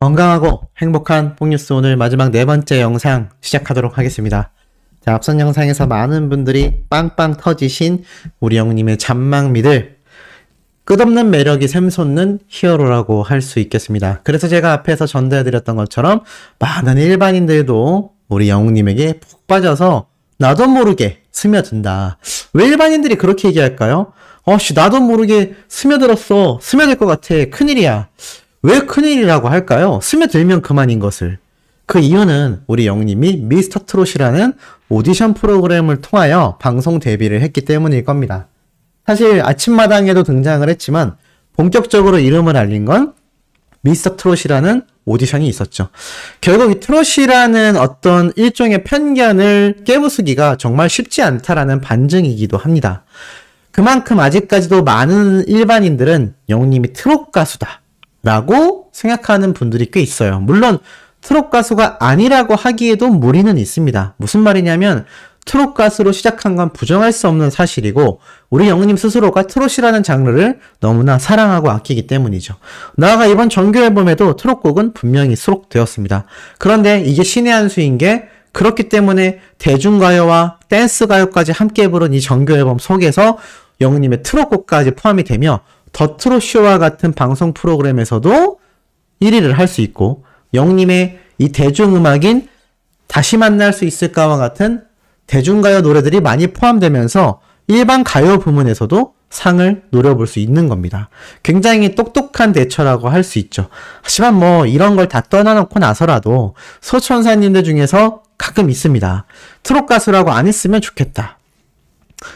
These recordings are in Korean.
건강하고 행복한 뽕뉴스 오늘 마지막 네 번째 영상 시작하도록 하겠습니다. 자, 앞선 영상에서 많은 분들이 빵빵 터지신 우리 영님의 잔망미들 끝없는 매력이 샘솟는 히어로라고 할 수 있겠습니다. 그래서 제가 앞에서 전달해드렸던 것처럼 많은 일반인들도 우리 영님에게 푹 빠져서 나도 모르게 스며든다. 왜 일반인들이 그렇게 얘기할까요? 나도 모르게 스며들었어. 스며들 것 같아. 큰일이야. 왜 큰일이라고 할까요? 스며들면 그만인 것을. 그 이유는 우리 영님이 미스터 트롯이라는 오디션 프로그램을 통하여 방송 데뷔를 했기 때문일 겁니다. 사실 아침마당에도 등장을 했지만 본격적으로 이름을 알린 건 미스터 트롯이라는 오디션이 있었죠. 결국 이 트롯이라는 어떤 일종의 편견을 깨부수기가 정말 쉽지 않다라는 반증이기도 합니다. 그만큼 아직까지도 많은 일반인들은 영님이 트롯 가수다 라고 생각하는 분들이 꽤 있어요. 물론 트롯 가수가 아니라고 하기에도 무리는 있습니다. 무슨 말이냐면 트롯 가수로 시작한 건 부정할 수 없는 사실이고 우리 영님 스스로가 트롯이라는 장르를 너무나 사랑하고 아끼기 때문이죠. 나아가 이번 정규 앨범에도 트롯곡은 분명히 수록되었습니다. 그런데 이게 신의 한 수인 게 그렇기 때문에 대중가요와 댄스가요까지 함께 부른 이 정규 앨범 속에서 영님의 트롯곡까지 포함이 되며 더 트롯쇼와 같은 방송 프로그램에서도 1위를 할 수 있고 영님의 이 대중음악인 다시 만날 수 있을까와 같은 대중가요 노래들이 많이 포함되면서 일반 가요 부문에서도 상을 노려볼 수 있는 겁니다. 굉장히 똑똑한 대처라고 할 수 있죠. 하지만 이런 걸 다 떠나놓고 나서라도 소천사님들 중에서 가끔 있습니다. 트롯 가수라고 안 했으면 좋겠다.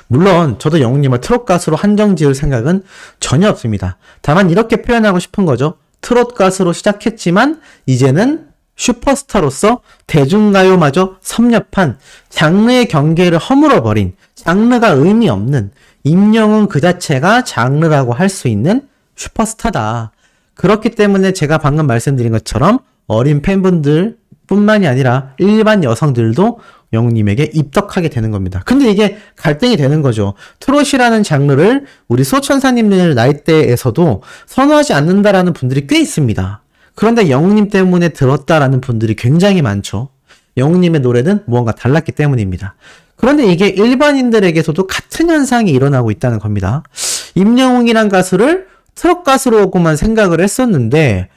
물론 저도 영웅님을 트롯 가수로 한정 지을 생각은 전혀 없습니다. 다만 이렇게 표현하고 싶은 거죠. 트롯 가수로 시작했지만 이제는 슈퍼스타로서 대중가요마저 섭렵한 장르의 경계를 허물어버린 장르가 의미 없는 임영웅 그 자체가 장르라고 할 수 있는 슈퍼스타다. 그렇기 때문에 제가 방금 말씀드린 것처럼 어린 팬분들 뿐만이 아니라 일반 여성들도 영웅님에게 입덕하게 되는 겁니다. 근데 이게 갈등이 되는 거죠. 트롯이라는 장르를 우리 소천사님들 나이대에서도 선호하지 않는다라는 분들이 꽤 있습니다. 그런데 영웅님 때문에 들었다라는 분들이 굉장히 많죠. 영웅님의 노래는 무언가 달랐기 때문입니다. 그런데 이게 일반인들에게서도 같은 현상이 일어나고 있다는 겁니다. 임영웅이란 가수를 트롯 가수로만 생각을 했었는데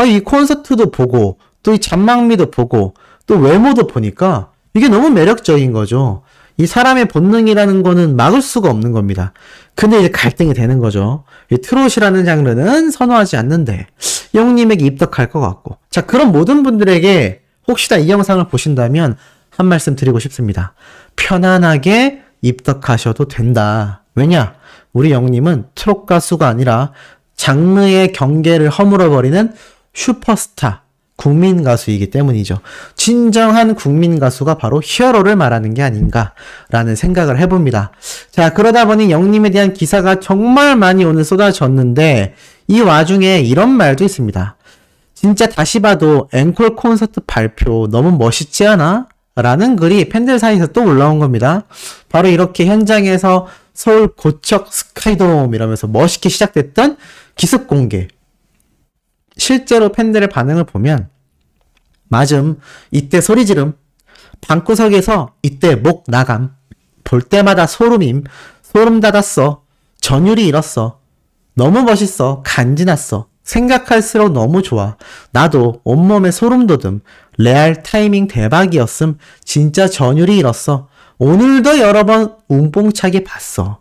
이 콘서트도 보고 또 이 잔망미도 보고 또 외모도 보니까 이게 너무 매력적인 거죠. 이 사람의 본능이라는 거는 막을 수가 없는 겁니다. 근데 이제 갈등이 되는 거죠. 이 트롯이라는 장르는 선호하지 않는데 영웅님에게 입덕할 것 같고. 자, 그런 모든 분들에게 혹시나 이 영상을 보신다면 한 말씀 드리고 싶습니다. 편안하게 입덕하셔도 된다. 왜냐? 우리 영웅님은 트롯 가수가 아니라 장르의 경계를 허물어버리는 슈퍼스타, 국민 가수이기 때문이죠. 진정한 국민 가수가 바로 히어로를 말하는 게 아닌가라는 생각을 해봅니다. 자, 그러다 보니 영님에 대한 기사가 정말 많이 오늘 쏟아졌는데 이 와중에 이런 말도 있습니다. 진짜 다시 봐도 앵콜 콘서트 발표 너무 멋있지 않아? 라는 글이 팬들 사이에서 또 올라온 겁니다. 바로 이렇게 현장에서 서울 고척 스카이돔 이러면서 멋있게 시작됐던 기습 공개. 실제로 팬들의 반응을 보면 맞음, 이때 소리 지름, 방구석에서 이때 목 나감, 볼 때마다 소름임, 소름 돋았어, 전율이 일었어, 너무 멋있어, 간지났어, 생각할수록 너무 좋아, 나도 온몸에 소름 돋음, 레알 타이밍 대박이었음, 진짜 전율이 일었어, 오늘도 여러 번 웅뽕차게 봤어.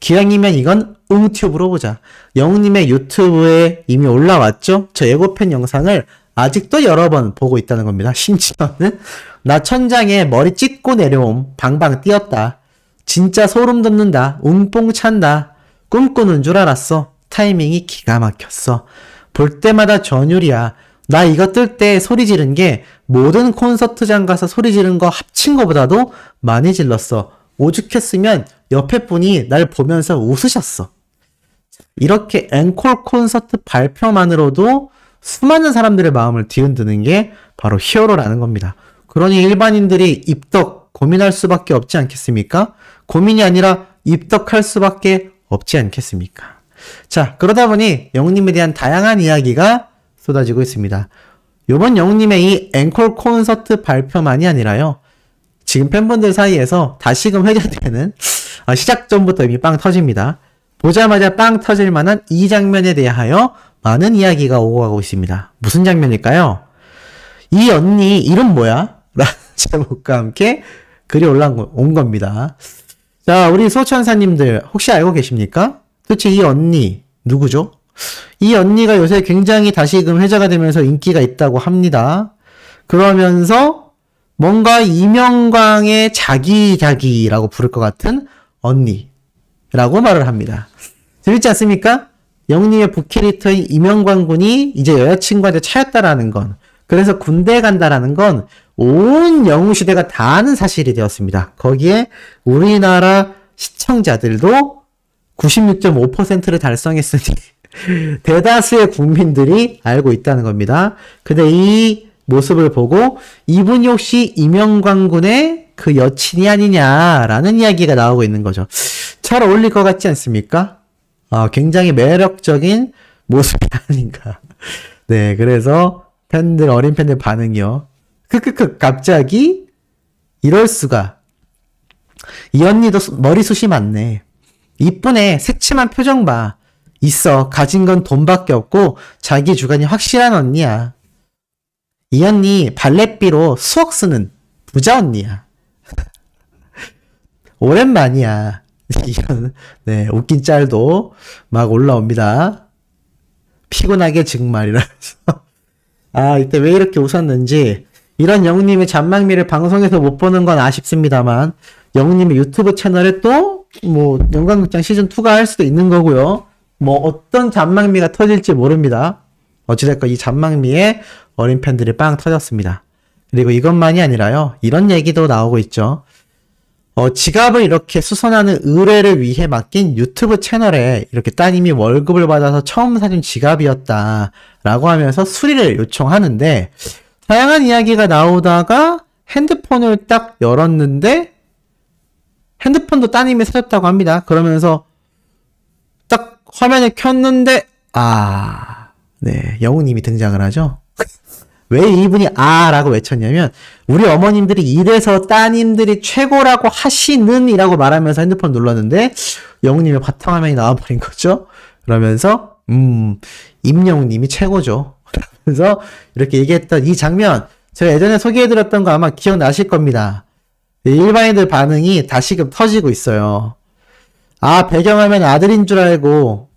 기왕이면 이건 웅튜브로 보자. 영웅님의 유튜브에 이미 올라왔죠? 저 예고편 영상을 아직도 여러 번 보고 있다는 겁니다. 심지어는 나 천장에 머리 찢고 내려옴. 방방 뛰었다. 진짜 소름 돋는다. 웅뽕 찬다. 꿈꾸는 줄 알았어. 타이밍이 기가 막혔어. 볼 때마다 전율이야. 나 이거 뜰 때 소리 지른 게 모든 콘서트장 가서 소리 지른 거 합친 거보다도 많이 질렀어. 오죽했으면 옆에 분이 날 보면서 웃으셨어. 이렇게 앵콜 콘서트 발표만으로도 수많은 사람들의 마음을 뒤흔드는 게 바로 히어로라는 겁니다. 그러니 일반인들이 입덕 고민할 수밖에 없지 않겠습니까? 고민이 아니라 입덕할 수밖에 없지 않겠습니까? 자, 그러다 보니 영웅님에 대한 다양한 이야기가 쏟아지고 있습니다. 요번 영웅님의 이 앵콜 콘서트 발표만이 아니라요. 지금 팬분들 사이에서 다시금 회자되는 시작 전부터 이미 빵 터집니다. 보자마자 빵 터질 만한 이 장면에 대하여 많은 이야기가 오고 가고 있습니다. 무슨 장면일까요? 이 언니 이름 뭐야? 라는 제목과 함께 글이 온 겁니다. 자, 우리 소천사님들 혹시 알고 계십니까? 도대체 이 언니 누구죠? 이 언니가 요새 굉장히 다시금 회자가 되면서 인기가 있다고 합니다. 그러면서 뭔가 이명광의 자기라고 부를 것 같은 언니라고 말을 합니다. 재밌지 않습니까? 영웅님의 부캐릭터인 이명광 군이 이제 여자친구한테 차였다라는 건, 그래서 군대에 간다라는 건 온 영웅시대가 다 아는 사실이 되었습니다. 거기에 우리나라 시청자들도 96.5%를 달성했으니 대다수의 국민들이 알고 있다는 겁니다. 근데 이 모습을 보고 이분이 혹시 이명광 군의 그 여친이 아니냐라는 이야기가 나오고 있는 거죠. 잘 어울릴 것 같지 않습니까? 굉장히 매력적인 모습이 아닌가. 네, 그래서 어린 팬들 반응이요. 갑자기? 이럴 수가. 이 언니도 머리숱이 많네. 이쁘네. 새침한 표정 봐. 있어. 가진 건 돈밖에 없고 자기 주관이 확실한 언니야. 이 언니 발렛비로 수억 쓰는 부자 언니야. 오랜만이야. 이런 웃긴 짤도 막 올라옵니다. 피곤하게 정말이라면서. 이때 왜 이렇게 웃었는지. 이런 영웅님의 잔망미를 방송에서 못 보는 건 아쉽습니다만 영웅님의 유튜브 채널에 또 영광극장 시즌2가 할 수도 있는 거고요. 어떤 잔망미가 터질지 모릅니다. 어찌됐건 이 잔망미에 어린 팬들이 빵 터졌습니다. 그리고 이것만이 아니라요. 이런 얘기도 나오고 있죠. 지갑을 이렇게 수선하는 의뢰를 위해 맡긴 유튜브 채널에 이렇게 따님이 월급을 받아서 처음 사준 지갑이었다 라고 하면서 수리를 요청하는데, 다양한 이야기가 나오다가 핸드폰을 딱 열었는데 핸드폰도 따님이 사줬다고 합니다. 그러면서 딱 화면을 켰는데 영웅님이 등장을 하죠. 왜 이분이 라고 외쳤냐면, 우리 어머님들이 이래서 따님들이 최고라고 하시는 이라고 말하면서 핸드폰 눌렀는데 영웅님의 바탕화면이 나와버린 거죠. 그러면서 임영웅님이 최고죠. 그래서 이렇게 얘기했던 이 장면, 제가 예전에 소개해드렸던 거 아마 기억나실 겁니다. 일반인들 반응이 다시금 터지고 있어요. 배경화면 아들인 줄 알고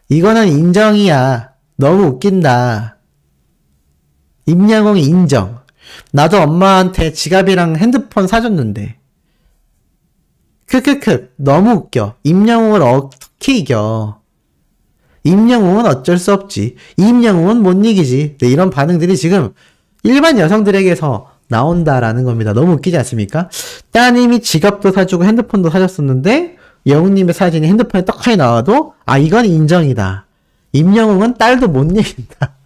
이거는 인정이야. 너무 웃긴다. 임영웅이 인정. 나도 엄마한테 지갑이랑 핸드폰 사줬는데. 너무 웃겨. 임영웅을 어떻게 이겨. 임영웅은 어쩔 수 없지. 임영웅은 못 이기지. 이런 반응들이 지금 일반 여성들에게서 나온다라는 겁니다. 너무 웃기지 않습니까? 따님이 지갑도 사주고 핸드폰도 사줬었는데 영웅님의 사진이 핸드폰에 떡하니 나와도 이건 인정이다. 임영웅은 딸도 못 이긴다.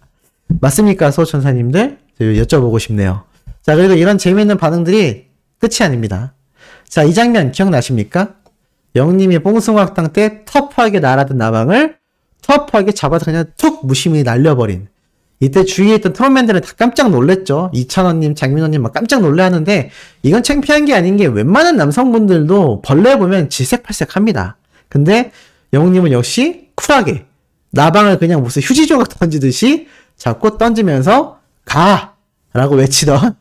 맞습니까, 소천사님들? 여쭤보고 싶네요. 자, 그리고 이런 재미있는 반응들이 끝이 아닙니다. 자, 이 장면 기억나십니까? 영웅님이 뽕숭아학당 때 터프하게 날아든 나방을 터프하게 잡아서 그냥 툭 무심히 날려버린. 이때 주위에 있던 트롯맨들은 다 깜짝 놀랬죠. 이찬원님, 장민호님 막 깜짝 놀라하는데, 이건 창피한 게 아닌 게 웬만한 남성분들도 벌레 보면 질색팔색합니다. 근데 영웅님은 역시 쿨하게 나방을 그냥 무슨 휴지 조각 던지듯이 잡고 던지면서 가! 라고 외치던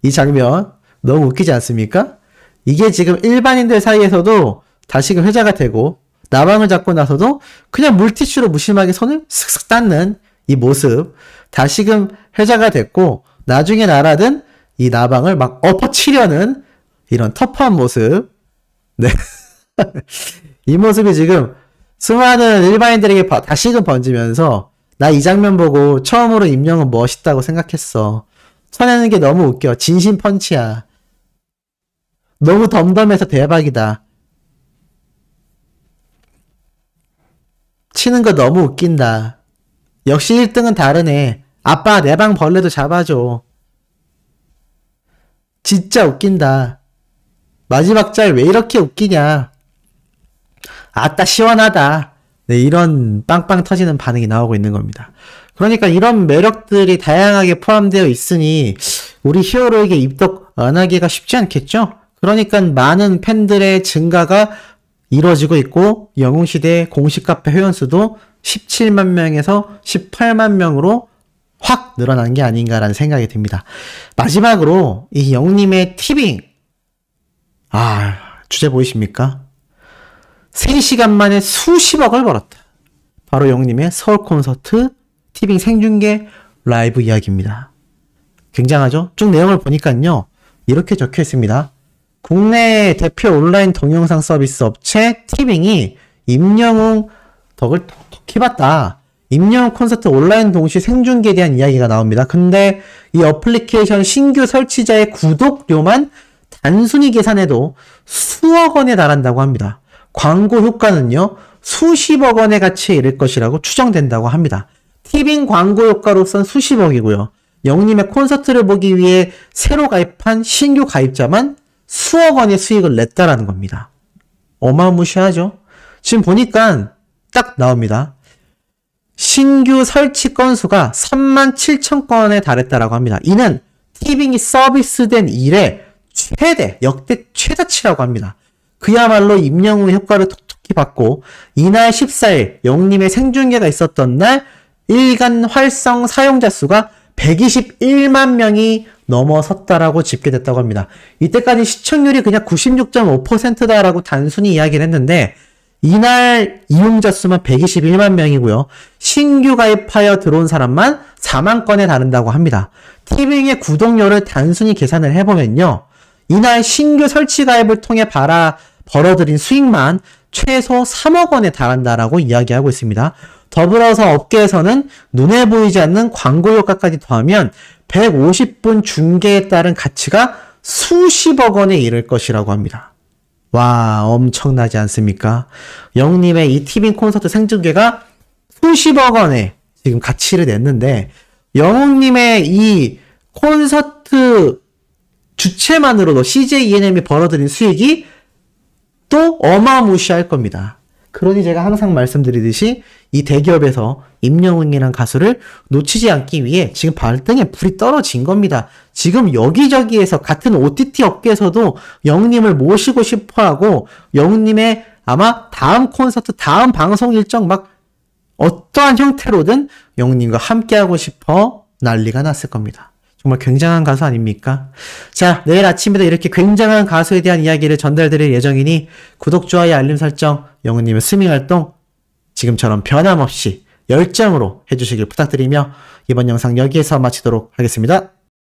이 장면 너무 웃기지 않습니까? 이게 지금 일반인들 사이에서도 다시금 회자가 되고, 나방을 잡고 나서도 그냥 물티슈로 무심하게 손을 슥슥 닦는 이 모습 다시금 회자가 됐고, 나중에 날아든 이 나방을 막 엎어치려는 이런 터프한 모습. 네. 이 모습이 지금 수많은 일반인들에게 다시금 번지면서, 나 이 장면 보고 처음으로 임영웅은 멋있다고 생각했어. 쳐내는 게 너무 웃겨. 진심 펀치야. 너무 덤덤해서 대박이다. 치는 거 너무 웃긴다. 역시 1등은 다르네. 아빠 내 방 벌레도 잡아줘. 진짜 웃긴다. 마지막 짤 왜 이렇게 웃기냐. 아따 시원하다. 네, 이런 빵빵 터지는 반응이 나오고 있는 겁니다. 그러니까 이런 매력들이 다양하게 포함되어 있으니 우리 히어로에게 입덕 안 하기가 쉽지 않겠죠? 그러니까 많은 팬들의 증가가 이루어지고 있고 영웅시대 공식 카페 회원수도 17만 명에서 18만 명으로 확 늘어난 게 아닌가라는 생각이 듭니다. 마지막으로 이 영웅님의 티빙 주제 보이십니까? 3시간 만에 수십억을 벌었다. 바로 영웅님의 서울 콘서트 티빙 생중계 라이브 이야기입니다. 굉장하죠? 쭉 내용을 보니까요. 이렇게 적혀 있습니다. 국내 대표 온라인 동영상 서비스 업체 티빙이 임영웅 덕을 톡톡히 봤다. 임영웅 콘서트 온라인 동시 생중계에 대한 이야기가 나옵니다. 근데 이 어플리케이션 신규 설치자의 구독료만 단순히 계산해도 수억 원에 달한다고 합니다. 광고 효과는요, 수십억 원의 가치에 이를 것이라고 추정된다고 합니다. 티빙 광고 효과로선 수십억이고요. 영웅님의 콘서트를 보기 위해 새로 가입한 신규 가입자만 수억 원의 수익을 냈다라는 겁니다. 어마무시하죠? 지금 보니까 딱 나옵니다. 신규 설치 건수가 37,000건에 달했다라고 합니다. 이는 티빙이 서비스된 이래 역대 최다치라고 합니다. 그야말로 임영웅의 효과를 톡톡히 받고 이날 14일 영웅님의 생중계가 있었던 날 일간 활성 사용자 수가 121만 명이 넘어섰다라고 집계됐다고 합니다. 이때까지 시청률이 그냥 96.5%다라고 단순히 이야기를 했는데 이날 이용자 수만 121만 명이고요. 신규 가입하여 들어온 사람만 4만 건에 달한다고 합니다. 티빙의 구독료를 단순히 계산을 해보면요. 이날 신규 설치 가입을 통해 벌어들인 수익만 최소 3억 원에 달한다라고 이야기하고 있습니다. 더불어서 업계에서는 눈에 보이지 않는 광고 효과까지 더하면 150분 중계에 따른 가치가 수십억 원에 이를 것이라고 합니다. 와, 엄청나지 않습니까? 영웅님의 이 티빙 콘서트 생중계가 수십억 원에 지금 가치를 냈는데 영웅님의 이 콘서트 주체만으로도 CJ ENM이 벌어들인 수익이 또 어마무시할 겁니다. 그러니 제가 항상 말씀드리듯이 이 대기업에서 임영웅이라는 가수를 놓치지 않기 위해 지금 발등에 불이 떨어진 겁니다. 지금 여기저기에서 같은 OTT 업계에서도 영웅님을 모시고 싶어하고 영웅님의 아마 다음 콘서트, 다음 방송 일정 막 어떠한 형태로든 영웅님과 함께하고 싶어 난리가 났을 겁니다. 정말 굉장한 가수 아닙니까? 자, 내일 아침에도 이렇게 굉장한 가수에 대한 이야기를 전달드릴 예정이니 구독, 좋아요, 알림 설정, 영웅님의 스밍 활동 지금처럼 변함없이 열정으로 해주시길 부탁드리며 이번 영상 여기에서 마치도록 하겠습니다.